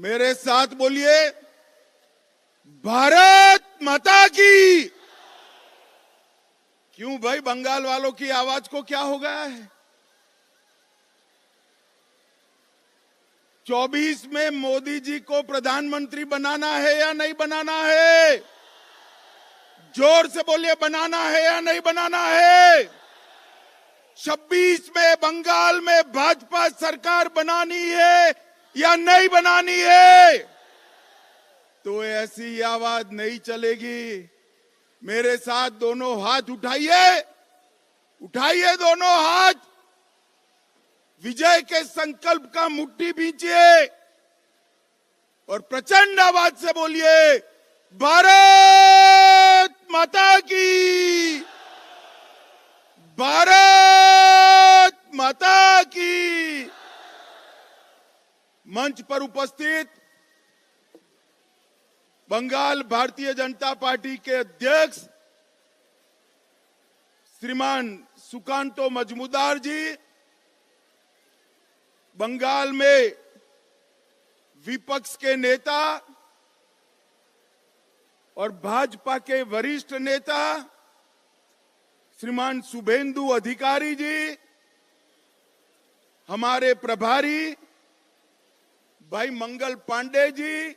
मेरे साथ बोलिए, भारत माता की। क्यों भाई, बंगाल वालों की आवाज को क्या हो गया है? 24 में मोदी जी को प्रधानमंत्री बनाना है या नहीं बनाना है? जोर से बोलिए, बनाना है या नहीं बनाना है? 26 में बंगाल में भाजपा सरकार बनानी है या नहीं बनानी है? तो ऐसी आवाज नहीं चलेगी। मेरे साथ दोनों हाथ उठाइए, उठाइए दोनों हाथ, विजय के संकल्प का मुट्ठी भींचिए और प्रचंड आवाज से बोलिए, भारत माता की, भारत माता की। मंच पर उपस्थित बंगाल भारतीय जनता पार्टी के अध्यक्ष श्रीमान सुकांतो मजमुदार जी, बंगाल में विपक्ष के नेता और भाजपा के वरिष्ठ नेता श्रीमान शुभेंदु अधिकारी जी, हमारे प्रभारी भाई मंगल पांडे जी,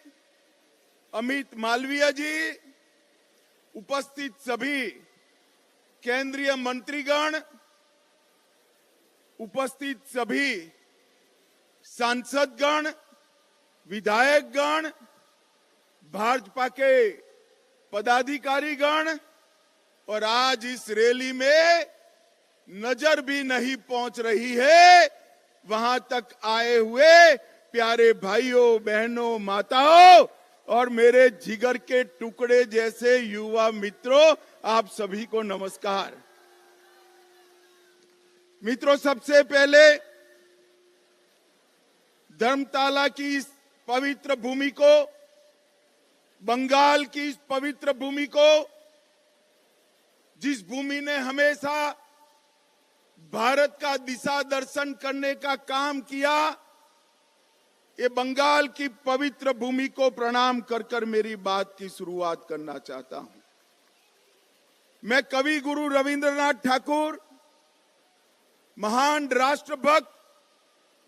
अमित मालवीय जी, उपस्थित सभी केंद्रीय मंत्रीगण, उपस्थित सभी सांसदगण, विधायकगण, भाजपा के पदाधिकारीगण और आज इस रैली में नजर भी नहीं पहुंच रही है वहां तक आए हुए प्यारे भाइयों बहनों माताओं और मेरे जिगर के टुकड़े जैसे युवा मित्रों, आप सभी को नमस्कार। मित्रों, सबसे पहले धर्मताला की इस पवित्र भूमि को, बंगाल की इस पवित्र भूमि को, जिस भूमि ने हमेशा भारत का दिशा दर्शन करने का काम किया, ये बंगाल की पवित्र भूमि को प्रणाम कर कर मेरी बात की शुरुआत करना चाहता हूं। मैं कवि गुरु रविंद्रनाथ ठाकुर, महान राष्ट्रभक्त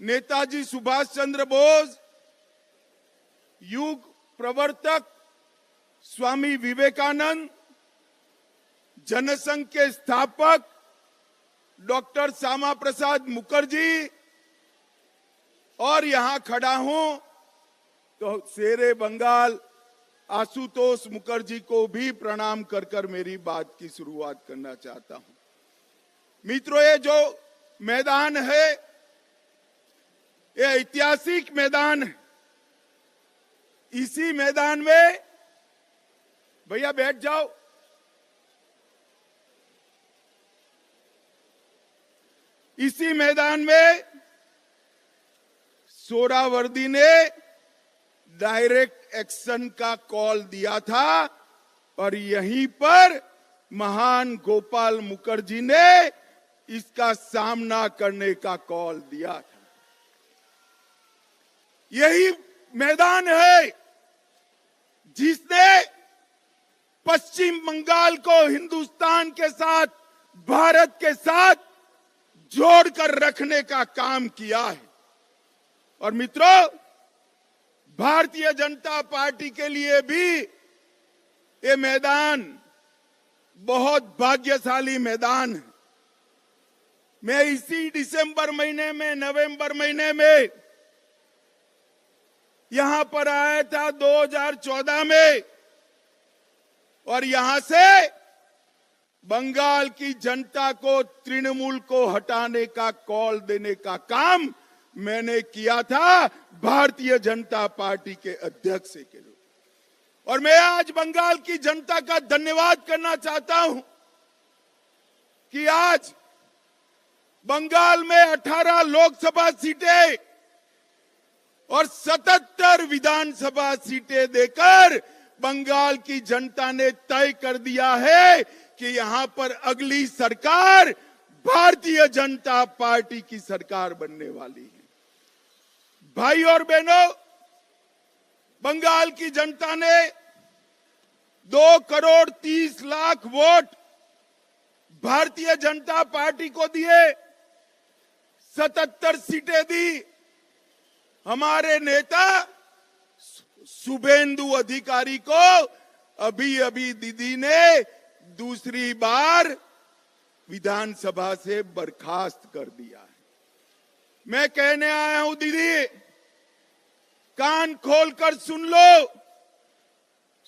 नेताजी सुभाष चंद्र बोस, युग प्रवर्तक स्वामी विवेकानंद, जनसंघ के स्थापक डॉक्टर श्यामा प्रसाद मुखर्जी और यहां खड़ा हूं तो शेरे बंगाल आशुतोष मुखर्जी को भी प्रणाम कर कर मेरी बात की शुरुआत करना चाहता हूं। मित्रों, ये जो मैदान है ये ऐतिहासिक मैदान है। इसी मैदान में, भैया बैठ जाओ, इसी मैदान में सोहरावर्दी ने डायरेक्ट एक्शन का कॉल दिया था और यहीं पर महान गोपाल मुखर्जी ने इसका सामना करने का कॉल दिया था। यही मैदान है जिसने पश्चिम बंगाल को हिंदुस्तान के साथ, भारत के साथ जोड़कर रखने का काम किया है। और मित्रों, भारतीय जनता पार्टी के लिए भी ये मैदान बहुत भाग्यशाली मैदान है। मैं इसी दिसंबर महीने में, नवंबर महीने में यहां पर आया था 2014 में और यहां से बंगाल की जनता को, तृणमूल को हटाने का कॉल देने का काम मैंने किया था भारतीय जनता पार्टी के अध्यक्ष के रूप। और मैं आज बंगाल की जनता का धन्यवाद करना चाहता हूं कि आज बंगाल में 18 लोकसभा सीटें और 77 विधानसभा सीटें देकर बंगाल की जनता ने तय कर दिया है कि यहां पर अगली सरकार भारतीय जनता पार्टी की सरकार बनने वाली है। भाई और बहनों, बंगाल की जनता ने 2,30,00,000 वोट भारतीय जनता पार्टी को दिए, 77 सीटें दी। हमारे नेता शुभेंदु अधिकारी को अभी अभी दीदी ने दूसरी बार विधानसभा से बर्खास्त कर दिया है। मैं कहने आया हूं दीदी, कान खोलकर सुन लो।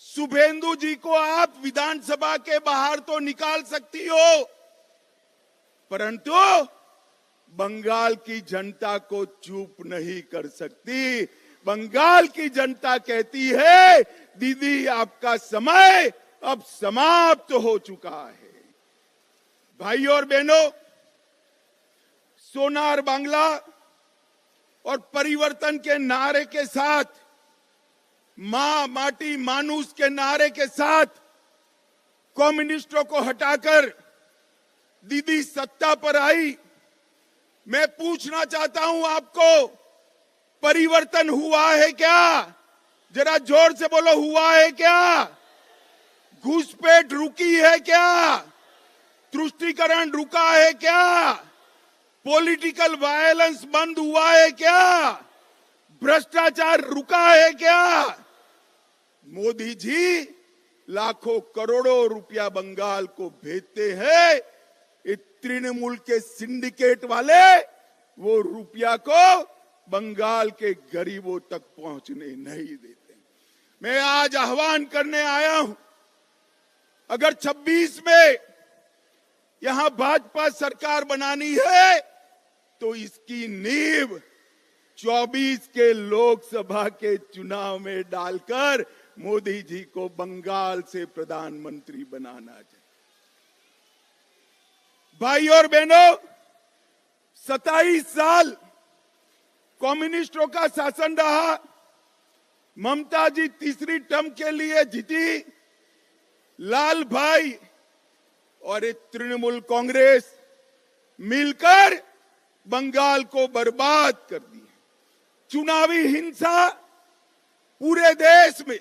शुभेंदु जी को आप विधानसभा के बाहर तो निकाल सकती हो, परंतु बंगाल की जनता को चुप नहीं कर सकती। बंगाल की जनता कहती है दीदी आपका समय अब समाप्त हो चुका है। भाइयों और बहनों, सोनार बांग्ला और परिवर्तन के नारे के साथ, मां माटी मानुस के नारे के साथ कम्युनिस्टों को हटाकर दीदी सत्ता पर आई। मैं पूछना चाहता हूं आपको, परिवर्तन हुआ है क्या? जरा जोर से बोलो, हुआ है क्या? घुसपैठ रुकी है क्या? तुष्टीकरण रुका है क्या? पॉलिटिकल वायलेंस बंद हुआ है क्या? भ्रष्टाचार रुका है क्या? मोदी जी लाखों करोड़ों रुपया बंगाल को भेजते हैं, ये तृणमूल के सिंडिकेट वाले वो रुपया को बंगाल के गरीबों तक पहुंचने नहीं देते। मैं आज आह्वान करने आया हूं, अगर 26 में यहां भाजपा सरकार बनानी है तो इसकी नींव 24 के लोकसभा के चुनाव में डालकर मोदी जी को बंगाल से प्रधानमंत्री बनाना चाहिए। भाई और बहनों, 27 साल कम्युनिस्टों का शासन रहा। ममता जी तीसरी टर्म के लिए जीती। लाल भाई और एक तृणमूल कांग्रेस मिलकर बंगाल को बर्बाद कर दी। चुनावी हिंसा पूरे देश में,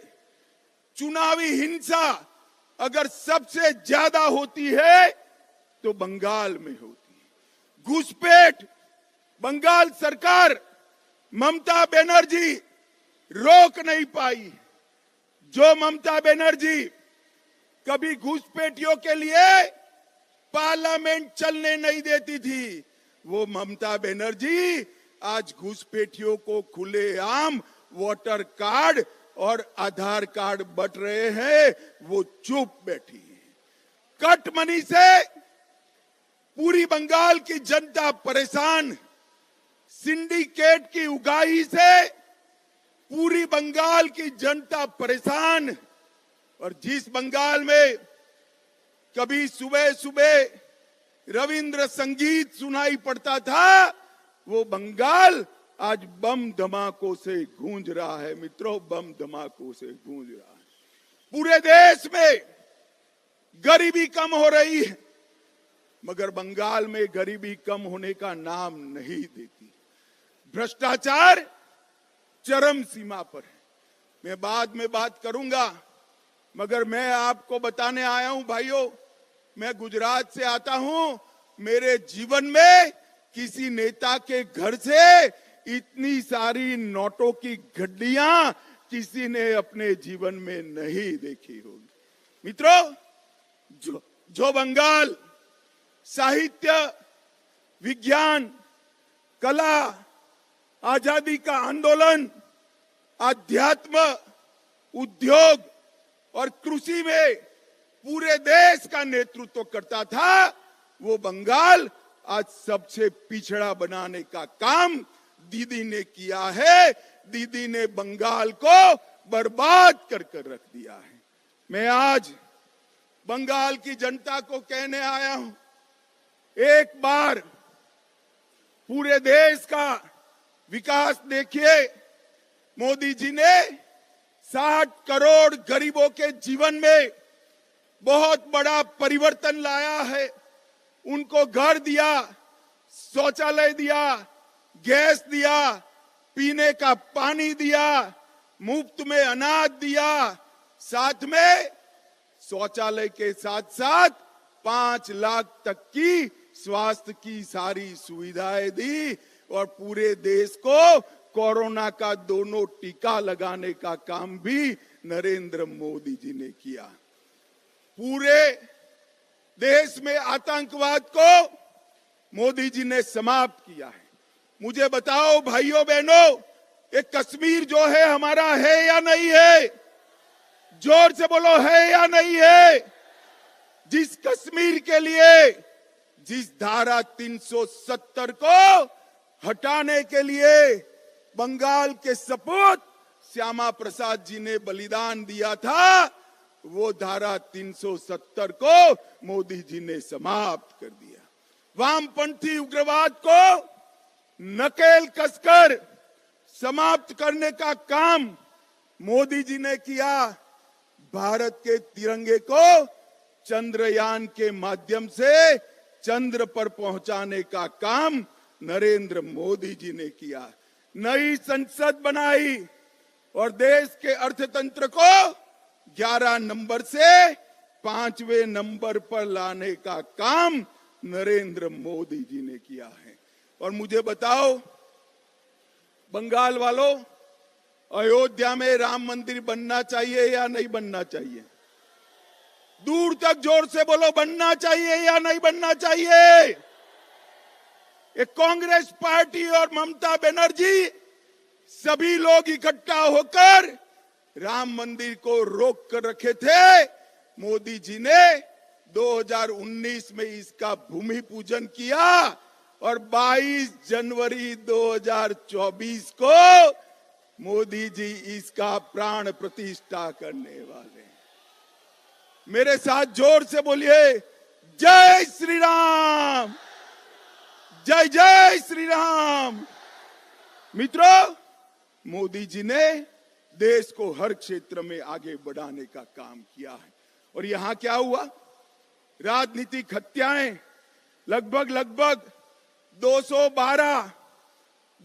चुनावी हिंसा अगर सबसे ज्यादा होती है तो बंगाल में होती है। घुसपैठ बंगाल सरकार ममता बनर्जी रोक नहीं पाई। जो ममता बनर्जी कभी घुसपैठियों के लिए पार्लियामेंट चलने नहीं देती थी, वो ममता बनर्जी आज घुसपैठियों को खुलेआम वोटर कार्ड और आधार कार्ड बंट रहे हैं, वो चुप बैठी है। कट मनी से पूरी बंगाल की जनता परेशान, सिंडिकेट की उगाही से पूरी बंगाल की जनता परेशान। और जिस बंगाल में कभी सुबह सुबह रविंद्र संगीत सुनाई पड़ता था, वो बंगाल आज बम धमाकों से गूंज रहा है। मित्रों, बम धमाकों से गूंज रहा है। पूरे देश में गरीबी कम हो रही है, मगर बंगाल में गरीबी कम होने का नाम नहीं देती। भ्रष्टाचार चरम सीमा पर है। मैं बाद में बात करूंगा, मगर मैं आपको बताने आया हूं भाइयों, मैं गुजरात से आता हूं। मेरे जीवन में किसी नेता के घर से इतनी सारी नोटों की गड्डियां किसी ने अपने जीवन में नहीं देखी होगी। मित्रों, जो बंगाल साहित्य, विज्ञान, कला, आजादी का आंदोलन, आध्यात्म, उद्योग और कृषि में पूरे देश का नेतृत्व करता था, वो बंगाल आज सबसे पिछड़ा बनाने का काम दीदी ने किया है। दीदी ने बंगाल को बर्बाद कर रख दिया है। मैं आज बंगाल की जनता को कहने आया हूं, एक बार पूरे देश का विकास देखिए। मोदी जी ने 60 करोड़ गरीबों के जीवन में बहुत बड़ा परिवर्तन लाया है। उनको घर दिया, शौचालय दिया, गैस दिया, पीने का पानी दिया, मुफ्त में अनाज दिया, साथ में शौचालय के साथ साथ 5 लाख तक की स्वास्थ्य की सारी सुविधाएं दी और पूरे देश को कोरोना का दोनों टीका लगाने का काम भी नरेंद्र मोदी जी ने किया। पूरे देश में आतंकवाद को मोदी जी ने समाप्त किया है। मुझे बताओ भाइयों बहनों, ये कश्मीर जो है हमारा है या नहीं है? जोर से बोलो, है या नहीं है? जिस कश्मीर के लिए, जिस धारा 370 को हटाने के लिए बंगाल के सपूत श्यामा प्रसाद जी ने बलिदान दिया था, वो धारा 370 को मोदी जी ने समाप्त कर दिया। वामपंथी उग्रवाद को नकेल कसकर समाप्त करने का काम मोदी जी ने किया। भारत के तिरंगे को चंद्रयान के माध्यम से चंद्र पर पहुंचाने का काम नरेंद्र मोदी जी ने किया। नई संसद बनाई और देश के अर्थतंत्र को 11 नंबर से 5वें नंबर पर लाने का काम नरेंद्र मोदी जी ने किया है। और मुझे बताओ बंगाल वालों, अयोध्या में राम मंदिर बनना चाहिए या नहीं बनना चाहिए? दूर तक जोर से बोलो, बनना चाहिए या नहीं बनना चाहिए? एक कांग्रेस पार्टी और ममता बनर्जी सभी लोग इकट्ठा होकर राम मंदिर को रोक कर रखे थे। मोदी जी ने 2019 में इसका भूमि पूजन किया और 22 जनवरी 2024 को मोदी जी इसका प्राण प्रतिष्ठा करने वाले हैं। मेरे साथ जोर से बोलिए, जय श्री राम, जय जय श्री राम। मित्रों, मोदी जी ने देश को हर क्षेत्र में आगे बढ़ाने का काम किया है। और यहां क्या हुआ? राजनीतिक हत्याएं, लगभग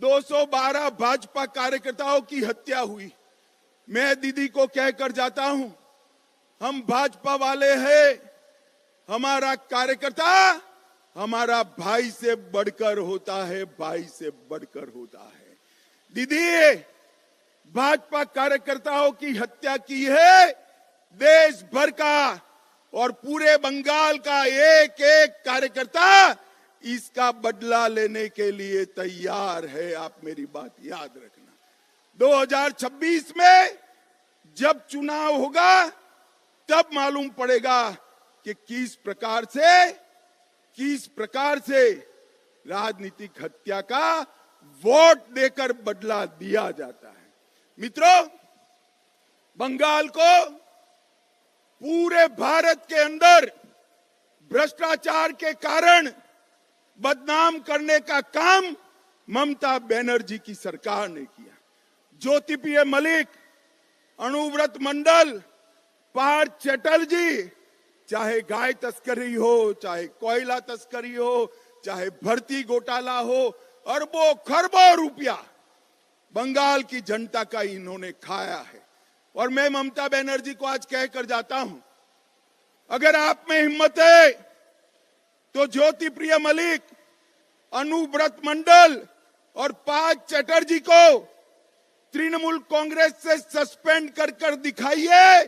212 भाजपा कार्यकर्ताओं की हत्या हुई। मैं दीदी को कहकर जाता हूं, हम भाजपा वाले हैं, हमारा कार्यकर्ता हमारा भाई से बढ़कर होता है, भाई से बढ़कर होता है। दीदी, भाजपा कार्यकर्ताओं की हत्या की है देश भर का और पूरे बंगाल का एक एक कार्यकर्ता इसका बदला लेने के लिए तैयार है। आप मेरी बात याद रखना। 2026 में जब चुनाव होगा तब मालूम पड़ेगा कि किस प्रकार से राजनीतिक हत्या का वोट देकर बदला दिया जाता है। मित्रों, बंगाल को पूरे भारत के अंदर भ्रष्टाचार के कारण बदनाम करने का काम ममता बनर्जी की सरकार ने किया। ज्योतिप्रिय मलिक, अनुव्रत मंडल, पार्थ चैटर्जी, चाहे गाय तस्करी हो, चाहे कोयला तस्करी हो, चाहे भर्ती घोटाला हो, अरबों खरबों रुपया बंगाल की जनता का इन्होंने खाया है। और मैं ममता बनर्जी को आज कहकर जाता हूं, अगर आप में हिम्मत है तो ज्योतिप्रिय मलिक, अनुव्रत मंडल और पार्थ चैटर्जी को तृणमूल कांग्रेस से सस्पेंड कर दिखाइए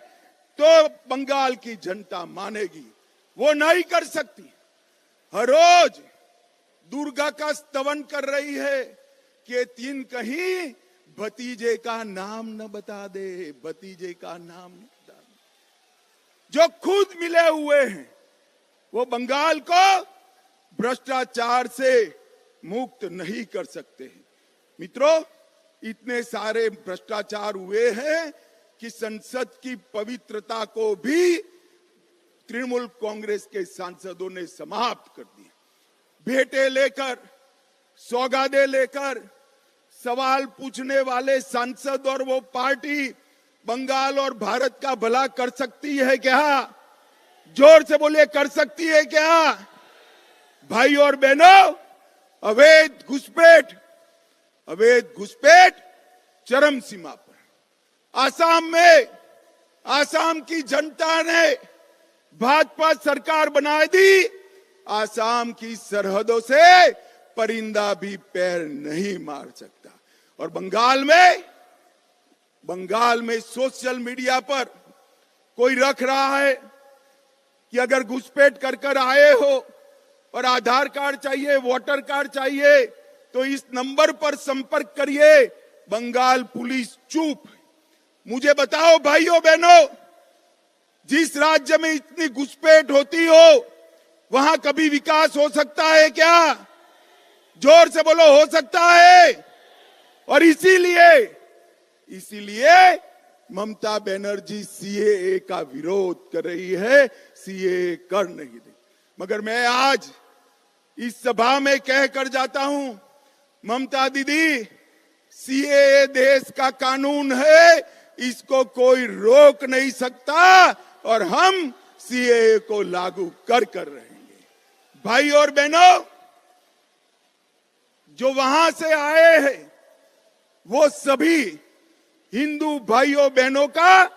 तो बंगाल की जनता मानेगी। वो नहीं कर सकती। हर रोज दुर्गा का स्तवन कर रही है कि तीन कहीं भतीजे का नाम न बता दे, भतीजे का नाम न बता दे। जो खुद मिले हुए हैं वो बंगाल को भ्रष्टाचार से मुक्त नहीं कर सकते हैं। मित्रों, इतने सारे भ्रष्टाचार हुए हैं कि संसद की पवित्रता को भी तृणमूल कांग्रेस के सांसदों ने समाप्त कर दिया। भेंटे लेकर, सौगादे लेकर सवाल पूछने वाले सांसद और वो पार्टी बंगाल और भारत का भला कर सकती है क्या? जोर से बोलिए, कर सकती है क्या? भाई और बहनों, अवैध घुसपैठ चरम सीमा पर। आसाम की जनता ने भाजपा सरकार बना दी। आसाम की सरहदों से परिंदा भी पैर नहीं मार सकता। और बंगाल में सोशल मीडिया पर कोई रख रहा है कि अगर घुसपैठ कर आए हो और आधार कार्ड चाहिए, वोटर कार्ड चाहिए, तो इस नंबर पर संपर्क करिए। बंगाल पुलिस चुप। मुझे बताओ भाइयों बहनों, जिस राज्य में इतनी घुसपैठ होती हो वहां कभी विकास हो सकता है क्या? जोर से बोलो, हो सकता है? और इसीलिए ममता बनर्जी सीएए का विरोध कर रही है, सीएए कर नहीं दे। मगर मैं आज इस सभा में कहकर जाता हूं, ममता दीदी, सीएए देश का कानून है, इसको कोई रोक नहीं सकता और हम सीएए को लागू कर रहेंगे। भाई और बहनों, जो वहां से आए हैं वो सभी हिंदू भाइयों बहनों का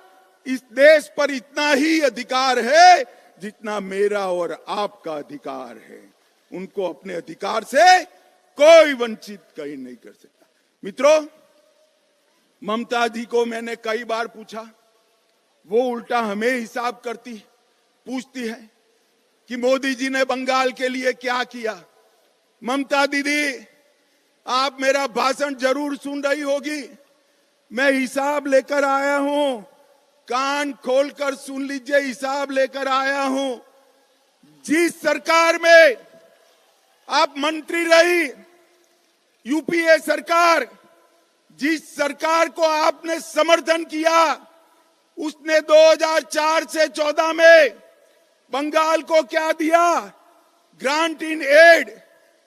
इस देश पर इतना ही अधिकार है जितना मेरा और आपका अधिकार है। उनको अपने अधिकार से कोई वंचित कहीं नहीं कर सकता। मित्रों, ममता जी को मैंने कई बार पूछा, वो उल्टा हमें हिसाब पूछती है कि मोदी जी ने बंगाल के लिए क्या किया। ममता दीदी, आप मेरा भाषण जरूर सुन रही होगी, मैं हिसाब लेकर आया हूं, कान खोलकर सुन लीजिए, हिसाब लेकर आया हूं। जिस सरकार में आप मंत्री रही, यूपीए सरकार, जिस सरकार को आपने समर्थन किया, उसने 2004 से 14 में बंगाल को क्या दिया? ग्रांट इन एड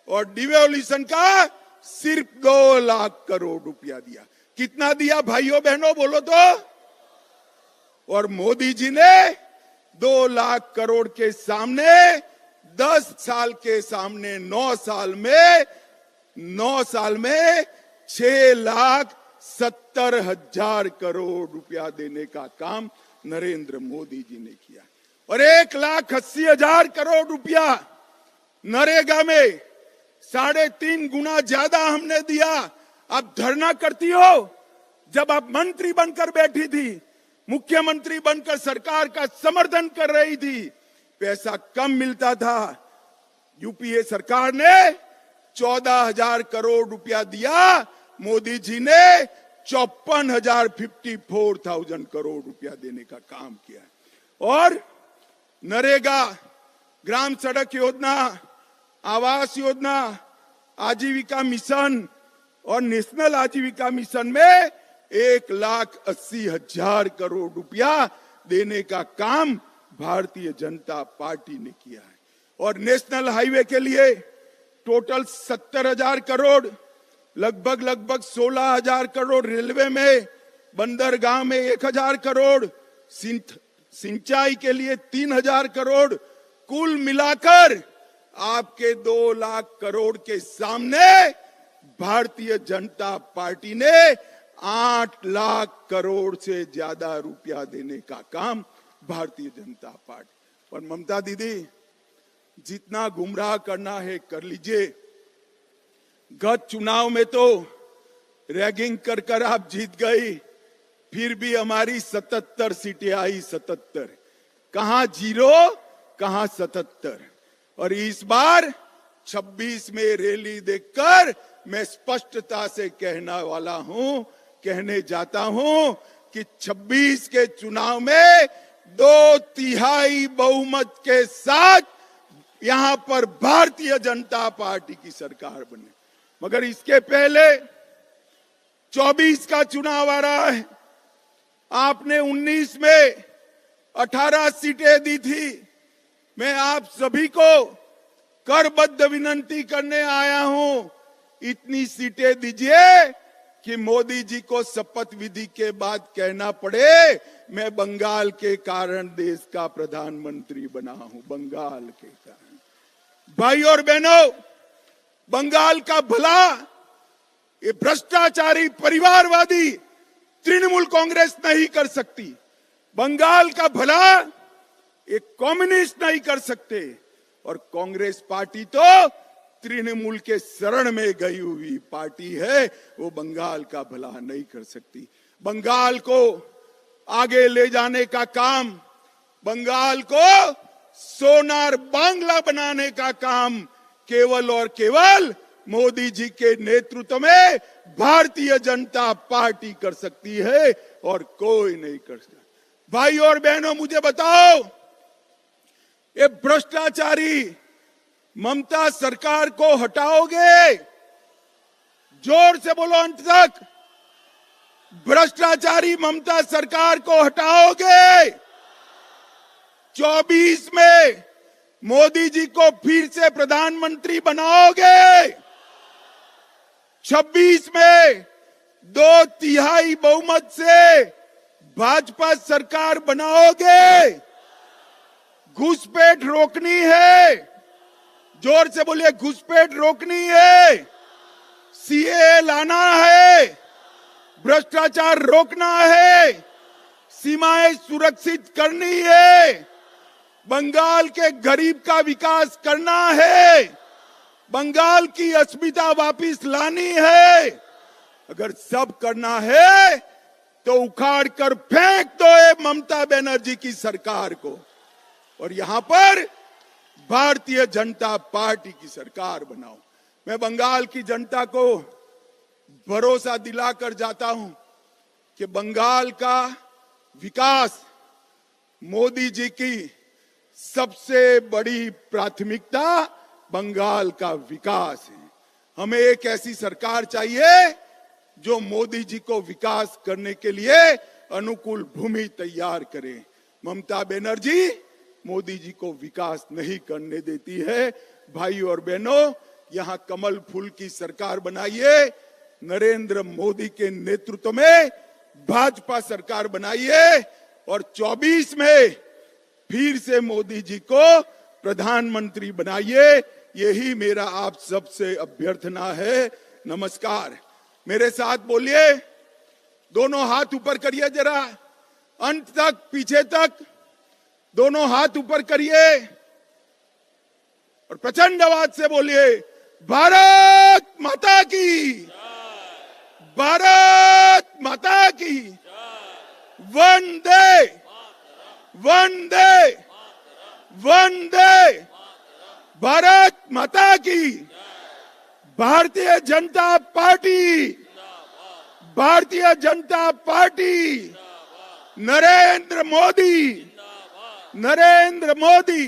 और डिवोल्यूशन का सिर्फ 2 लाख करोड़ रुपया दिया। कितना दिया भाइयों बहनों, बोलो तो? और मोदी जी ने 2 लाख करोड़ के सामने 10 साल के सामने 9 साल में 6,70,000 करोड़ रुपया देने का काम नरेंद्र मोदी जी ने किया। और 1,80,000 करोड़ रुपया नरेगा में 3.5 गुना ज्यादा हमने दिया। आप धरना करती हो? जब आप मंत्री बनकर बैठी थी, मुख्यमंत्री बनकर सरकार का समर्थन कर रही थी, पैसा कम मिलता था। यूपीए सरकार ने 14,000 करोड़ रुपया दिया, मोदी जी ने 54,000 करोड़ रुपया देने का काम किया। और नरेगा, ग्राम सड़क योजना, आवास योजना, आजीविका मिशन और नेशनल आजीविका मिशन में 1,80,000 करोड़ रुपया देने का काम भारतीय जनता पार्टी ने किया है। और नेशनल हाईवे के लिए टोटल 70,000 करोड़, लगभग 16,000 करोड़, रेलवे में, बंदरगाह में 1,000 करोड़, सिंचाई के लिए 3,000 करोड़, कुल मिलाकर आपके 2 लाख करोड़ के सामने भारतीय जनता पार्टी ने 8 लाख करोड़ से ज्यादा रुपया देने का काम भारतीय जनता पार्टी। और ममता दीदी, जितना गुमराह करना है कर लीजिए। गत चुनाव में तो रैगिंग कर आप जीत गई, फिर भी हमारी 77 सीटें आई। 77, कहां 0, कहां 77। और इस बार 26 में रैली देखकर मैं स्पष्टता से कहने जाता हूं कि 26 के चुनाव में 2/3 बहुमत के साथ यहां पर भारतीय जनता पार्टी की सरकार बने। मगर इसके पहले 24 का चुनाव आ रहा है। आपने 19 में 18 सीटें दी थी। मैं आप सभी को करबद्ध विनती करने आया हूं, इतनी सीटें दीजिए कि मोदी जी को शपथ विधि के बाद कहना पड़े, मैं बंगाल के कारण देश का प्रधानमंत्री बना हूं, बंगाल के कारण। भाई और बहनों, बंगाल का भला ये भ्रष्टाचारी परिवारवादी तृणमूल कांग्रेस नहीं कर सकती। बंगाल का भला एक कम्युनिस्ट नहीं कर सकते, और कांग्रेस पार्टी तो तृणमूल के शरण में गई हुई पार्टी है, वो बंगाल का भला नहीं कर सकती। बंगाल को आगे ले जाने का काम, बंगाल को सोनार बांग्ला बनाने का काम केवल और केवल मोदी जी के नेतृत्व में भारतीय जनता पार्टी कर सकती है, और कोई नहीं कर सकता। भाई और बहनों, मुझे बताओ, ये भ्रष्टाचारी ममता सरकार को हटाओगे? जोर से बोलो अंत तक। भ्रष्टाचारी ममता सरकार को हटाओगे? 24 में मोदी जी को फिर से प्रधानमंत्री बनाओगे? 26 में 2/3 बहुमत से भाजपा सरकार बनाओगे? घुसपैठ रोकनी है? जोर से बोलिए, घुसपैठ रोकनी है, सीए लाना है, भ्रष्टाचार रोकना है, सीमाएं सुरक्षित करनी है, बंगाल के गरीब का विकास करना है, बंगाल की अस्मिता वापिस लानी है। अगर सब करना है तो उखाड़ कर फेंक दो ये ममता बनर्जी की सरकार को, और यहां पर भारतीय जनता पार्टी की सरकार बनाओ। मैं बंगाल की जनता को भरोसा दिलाकर जाता हूं कि बंगाल का विकास मोदी जी की सबसे बड़ी प्राथमिकता बंगाल का विकास है। हमें एक ऐसी सरकार चाहिए जो मोदी जी को विकास करने के लिए अनुकूल भूमि तैयार करे। ममता बनर्जी मोदी जी को विकास नहीं करने देती है। भाई और बहनों, यहां कमल फूल की सरकार बनाइए, नरेंद्र मोदी के नेतृत्व में भाजपा सरकार बनाइए, और 24 में फिर से मोदी जी को प्रधानमंत्री बनाइए। यही मेरा आप सबसे अभ्यर्थना है। नमस्कार। मेरे साथ बोलिए, दोनों हाथ ऊपर करिए जरा, अंत तक, पीछे तक, दोनों हाथ ऊपर करिए और प्रचंड आवाज से बोलिए, भारत माता की, भारत माता की, वंदे वंदे वंदे, भारत माता की। Bharatiya Janata party, Bharatiya Janata party, Narendra Modi, Narendra Modi.